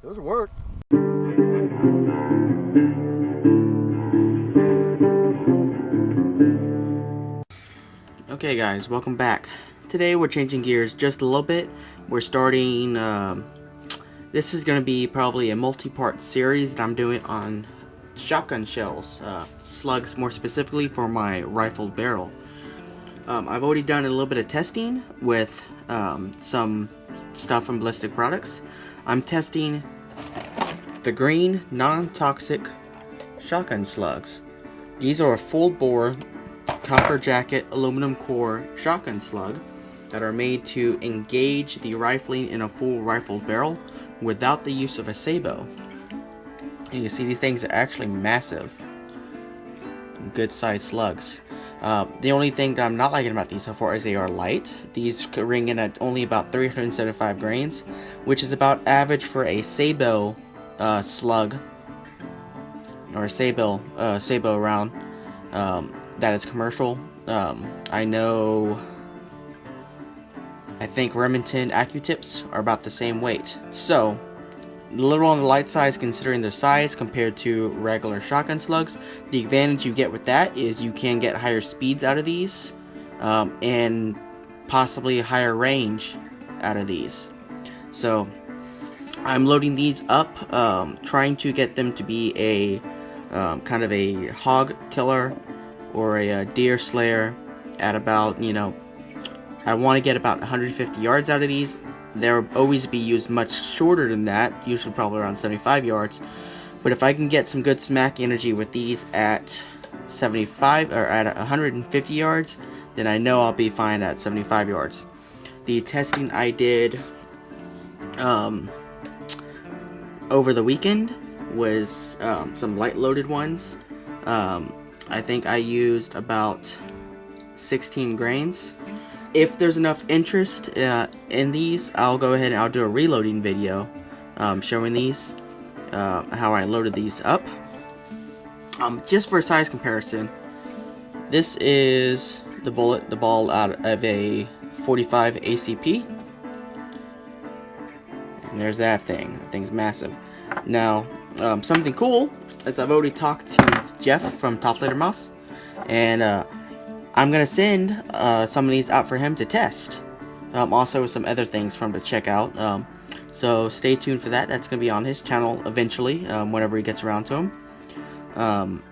Those work. Okay guys, welcome back. Today we're changing gears just a little bit. We're starting, this is going to be probably a multi-part series that I'm doing on shotgun shells, slugs more specifically for my rifled barrel. I've already done a little bit of testing with some stuff from Ballistics Products. I'm testing the green non-toxic shotgun slugs. These are a full bore copper jacket aluminum core shotgun slug that are made to engage the rifling in a full rifled barrel without the use of a sabot. And you see these things are actually massive, good sized slugs. The only thing that I'm not liking about these so far is they are light. These ring in at only about 375 grains, which is about average for a sabot slug or a sabot round that is commercial. I think Remington Acutips are about the same weight, so a little on the light size considering their size compared to regular shotgun slugs. The advantage you get with that is you can get higher speeds out of these, and possibly a higher range out of these. So I'm loading these up, trying to get them to be a kind of a hog killer or a deer slayer at about, I want to get about 150 yards out of these. They'll always be used much shorter than that, usually probably around 75 yards. But if I can get some good smack energy with these at 75 or at 150 yards, then I know I'll be fine at 75 yards. The testing I did over the weekend was some light loaded ones. I think I used about 16 grains. If there's enough interest in these, I'll go ahead and I'll do a reloading video showing these, how I loaded these up. Just for a size comparison, this is the ball out of a 45 ACP. And there's that thing. That thing's massive. Now, something cool is I've already talked to Jeff from Top Later Mouse, and I'm gonna send some of these out for him to test. Also some other things for him to check out. So stay tuned for that. That's gonna be on his channel eventually, whenever he gets around to them.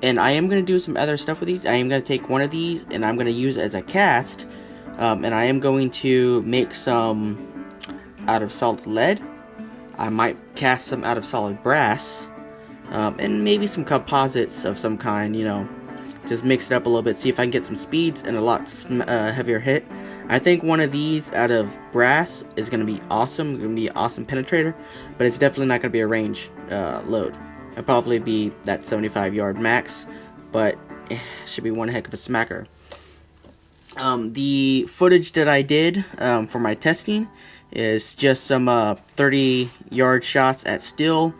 And I am gonna do some other stuff with these. I am gonna take one of these and I'm gonna use it as a cast, and I am going to make some out of solid lead. I might cast some out of solid brass, and maybe some composites of some kind, just mix it up a little bit, see if I can get some speeds and a lot heavier hit. I think one of these out of brass is going to be awesome, going to be an awesome penetrator, but it's definitely not going to be a range load. It'll probably be that 75 yard max, but it should be one heck of a smacker. The footage that I did for my testing is just some 30 yard shots at still.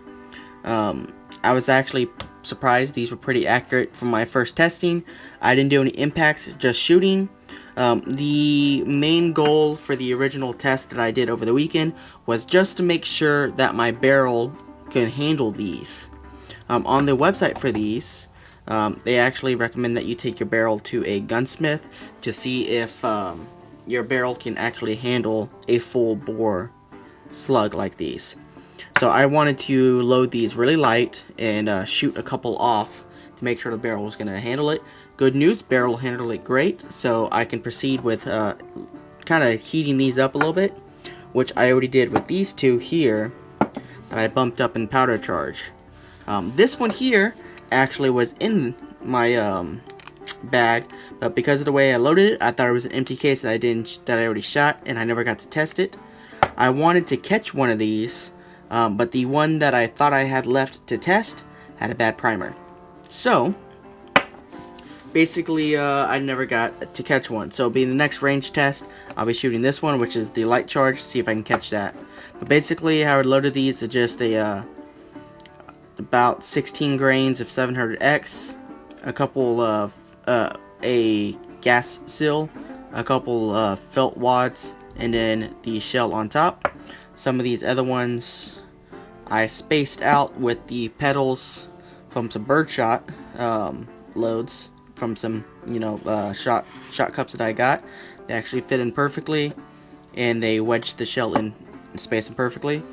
I was actually surprised these were pretty accurate from my first testing. I didn't do any impacts, just shooting. The main goal for the original test that I did over the weekend was just to make sure that my barrel can handle these. On the website for these, they actually recommend that you take your barrel to a gunsmith to see if your barrel can actually handle a full bore slug like these. So I wanted to load these really light and shoot a couple off to make sure the barrel was going to handle it. Good news, barrel handled it great, so I can proceed with kind of heating these up a little bit, which I already did with these two here that I bumped up in powder charge. This one here actually was in my bag, but because of the way I loaded it, I thought it was an empty case that I already shot, and I never got to test it. I wanted to catch one of these, but the one that I thought I had left to test had a bad primer. So basically, I never got to catch one. So being the next range test, I'll be shooting this one, which is the light charge, see if I can catch that. But basically, how I loaded these is just a about 16 grains of 700X, a couple of a gas seal, a couple felt wads, and then the shell on top. Some of these other ones I spaced out with the petals from some birdshot loads from some, you know, shot cups that I got. They actually fit in perfectly, and they wedged the shell in and spaced them perfectly.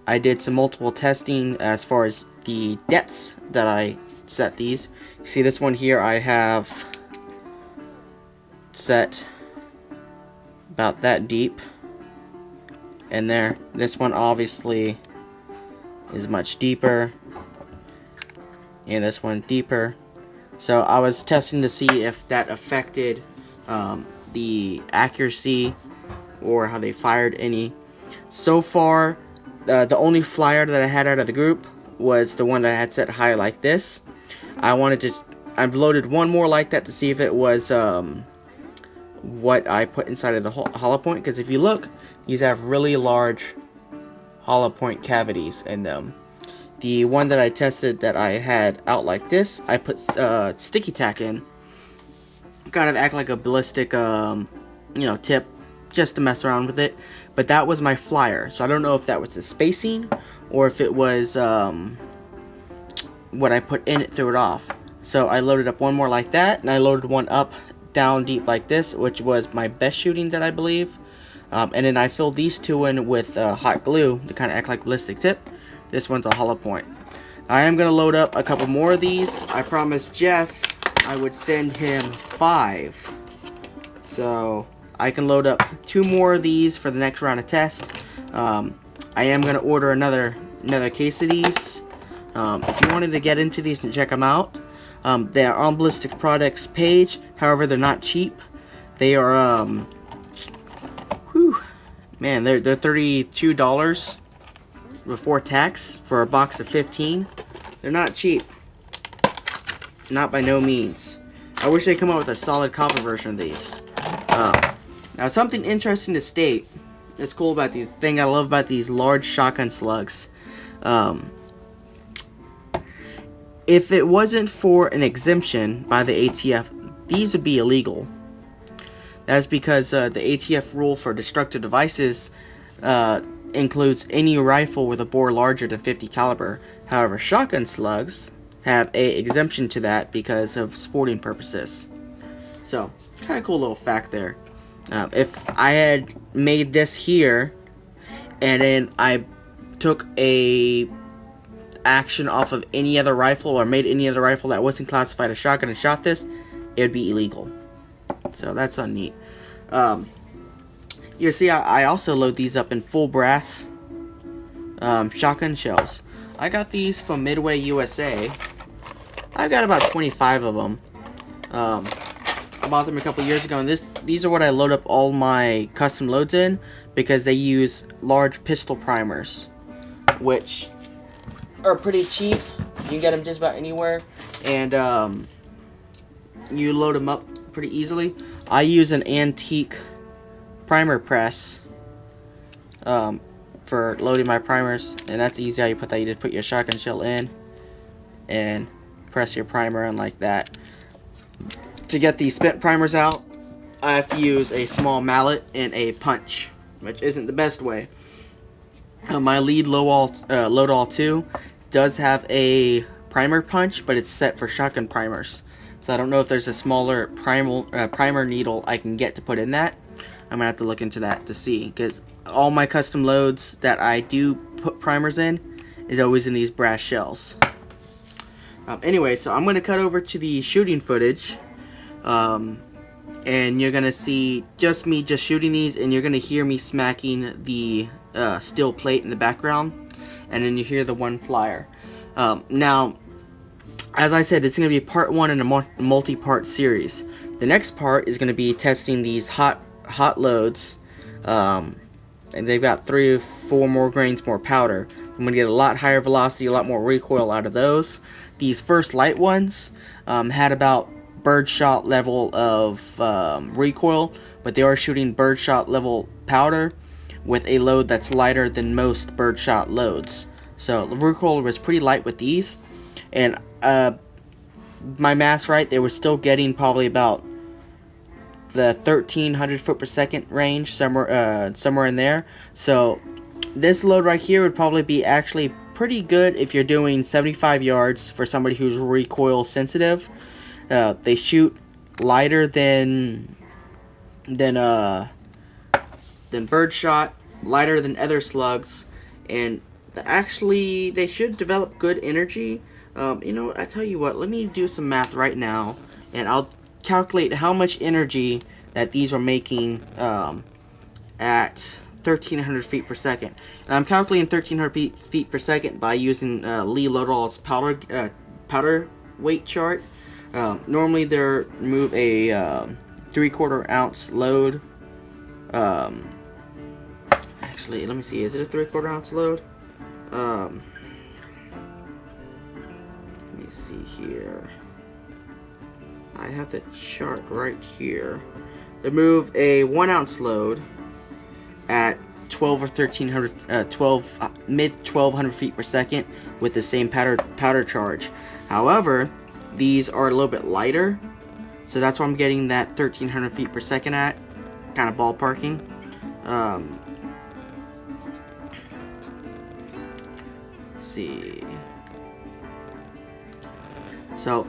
I did some multiple testing as far as the depths that I set these. You see this one here I have set about that deep, and there, this one obviously is much deeper, and this one deeper. So I was testing to see if that affected the accuracy or how they fired any. So far, the only flyer that I had out of the group was the one that I had set high like this. I've loaded one more like that to see if it was what I put inside of the hollow point, because if you look, these have really large hollow point cavities in them. The one that I tested that I had out like this, I put sticky tack in, kind of act like a ballistic you know, tip, just to mess around with it. But that was my flyer, so I don't know if that was the spacing or if it was what I put in it threw it off. So I loaded up one more like that, and I loaded one up down deep like this, which was my best shooting that I believe. And then I filled these two in with hot glue to kind of act like ballistic tip. This one's a hollow point. I am going to load up a couple more of these. I promised Jeff I would send him 5. So I can load up 2 more of these for the next round of test. I am going to order another case of these. If you wanted to get into these and check them out, they are on Ballistics Products page. However, they're not cheap. They are man, they're $32 before tax for a box of 15. They're not cheap. Not by no means. I wish they'd come out with a solid copper version of these. Now, something interesting to state that's cool about these, thing I love about these large shotgun slugs. If it wasn't for an exemption by the ATF, these would be illegal. That's because the ATF rule for destructive devices includes any rifle with a bore larger than 50 caliber. However, shotgun slugs have a exemption to that because of sporting purposes. So, kind of cool little fact there. If I had made this here, and then I took a action off of any other rifle, or made any other rifle that wasn't classified as shotgun and shot this, it would be illegal. So that's neat. You see, I also load these up in full brass shotgun shells. I got these from Midway USA. I've got about 25 of them. I bought them a couple years ago, and these are what I load up all my custom loads in, because they use large pistol primers, which are pretty cheap. You can get them just about anywhere, and you load them up pretty easily. I use an antique primer press for loading my primers, and that's easy how you put that. You just put your shotgun shell in and press your primer in like that. To get these spent primers out, I have to use a small mallet and a punch, which isn't the best way. My lead load all 2 does have a primer punch, but it's set for shotgun primers. So I don't know if there's a smaller primer needle I can get to put in that. I'm gonna have to look into that to see, because all my custom loads that I do put primers in is always in these brass shells. Anyway, so I'm gonna cut over to the shooting footage, and you're gonna see just me shooting these, and you're gonna hear me smacking the steel plate in the background, and then you hear the one flyer. Now, as I said, it's going to be part 1 in a multi-part series. The next part is going to be testing these hot loads, and they've got 3 or 4 more grains more powder. I'm going to get a lot higher velocity, a lot more recoil out of those. These first light ones had about birdshot level of recoil, but they are shooting birdshot level powder with a load that's lighter than most birdshot loads. So the recoil was pretty light with these, and my math's right, they were still getting probably about the 1300 foot per second range, somewhere in there. So this load right here would probably be actually pretty good if you're doing 75 yards for somebody who's recoil sensitive. They shoot lighter than birdshot, lighter than other slugs, and actually they should develop good energy. You know, I tell you what, let me do some math right now, and I'll calculate how much energy that these are making at 1,300 feet per second. And I'm calculating 1,300 feet per second by using Lee Lodall's powder weight chart. Normally they remove a 3/4 ounce load. Actually, let me see, is it a 3/4 ounce load? Let me see here. I have the chart right here. They move a 1 ounce load at 12 or 1,300, mid 1,200 feet per second with the same powder charge. However, these are a little bit lighter, so that's why I'm getting that 1,300 feet per second at, kind of ballparking. Let's see. So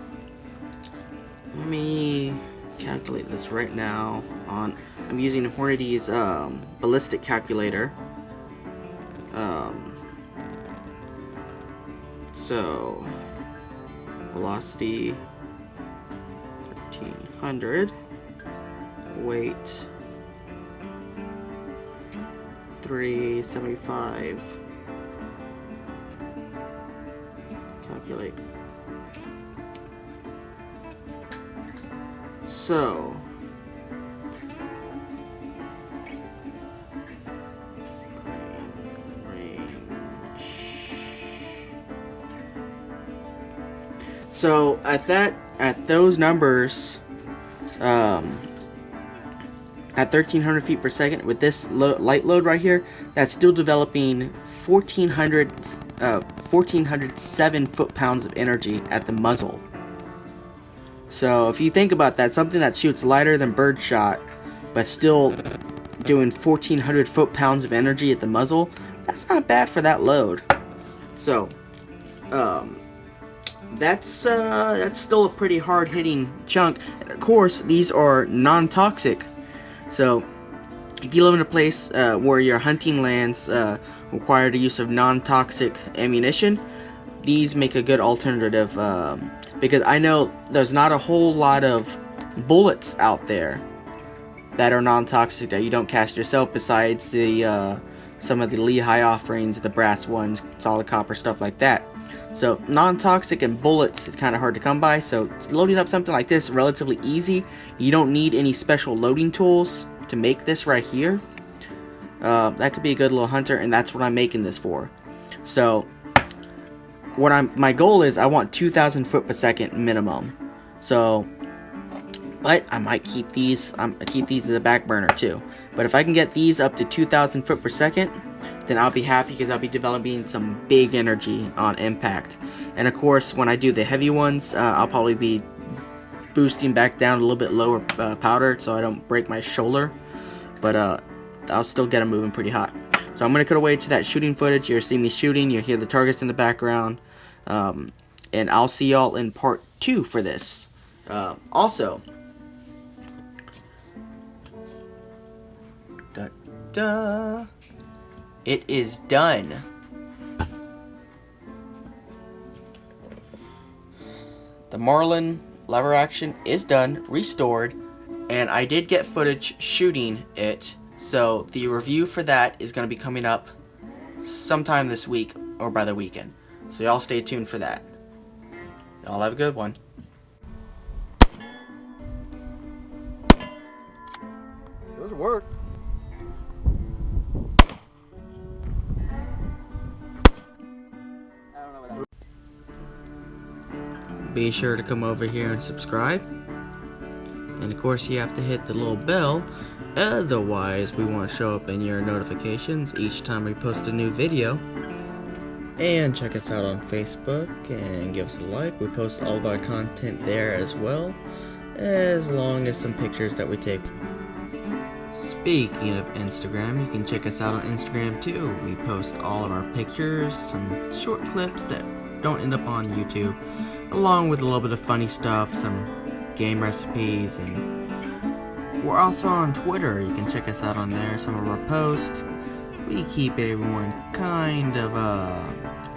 let me calculate this right now. I'm using Hornady's ballistic calculator. So velocity 1,300, weight 375. Calculate. So at those numbers, at 1,300 feet per second with this light load right here, that's still developing 1,407 foot-pounds of energy at the muzzle. So if you think about that, something that shoots lighter than birdshot, but still doing 1,400 foot-pounds of energy at the muzzle, that's not bad for that load. So, that's still a pretty hard-hitting chunk. And of course, these are non-toxic. So, if you live in a place where your hunting lands require the use of non-toxic ammunition, these make a good alternative. Because I know there's not a whole lot of bullets out there that are non-toxic that you don't cast yourself, besides the some of the Lehigh offerings, the brass ones, solid copper, stuff like that. So non-toxic and bullets is kind of hard to come by, so loading up something like this is relatively easy. You don't need any special loading tools to make this right here. That could be a good little hunter, and that's what I'm making this for. So my goal is I want 2,000 foot per second minimum. So, but I might keep these. Keep these as a back burner too. But if I can get these up to 2,000 foot per second, then I'll be happy, because I'll be developing some big energy on impact. And of course, when I do the heavy ones, I'll probably be boosting back down a little bit lower powder, so I don't break my shoulder. But I'll still get them moving pretty hot. So I'm going to cut away to that shooting footage. You'll see me shooting. You'll hear the targets in the background. And I'll see y'all in part 2 for this. Also, it is done. The Marlin lever action is done, restored, and I did get footage shooting it. So the review for that is going to be coming up sometime this week or by the weekend. So y'all stay tuned for that. Y'all have a good one. Doesn't work. I don't know what that. Be sure to come over here and subscribe. And of course you have to hit the little bell. Otherwise, we won't show up in your notifications each time we post a new video. And check us out on Facebook and give us a like. We post all of our content there as well, as long as some pictures that we take. Speaking of Instagram, you can check us out on Instagram too. We post all of our pictures, some short clips that don't end up on YouTube, along with a little bit of funny stuff, some game recipes, and we're also on Twitter. You can check us out on there, some of our posts. We keep everyone kind of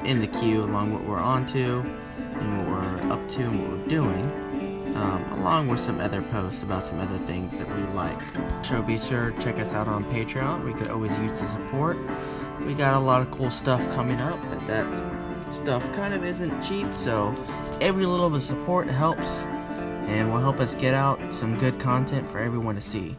in the queue along what we're onto and what we're up to and what we're doing. Along with some other posts about some other things that we like. So be sure to check us out on Patreon. We could always use the support. We got a lot of cool stuff coming up, but that stuff kind of isn't cheap, so every little bit of support helps and will help us get out some good content for everyone to see.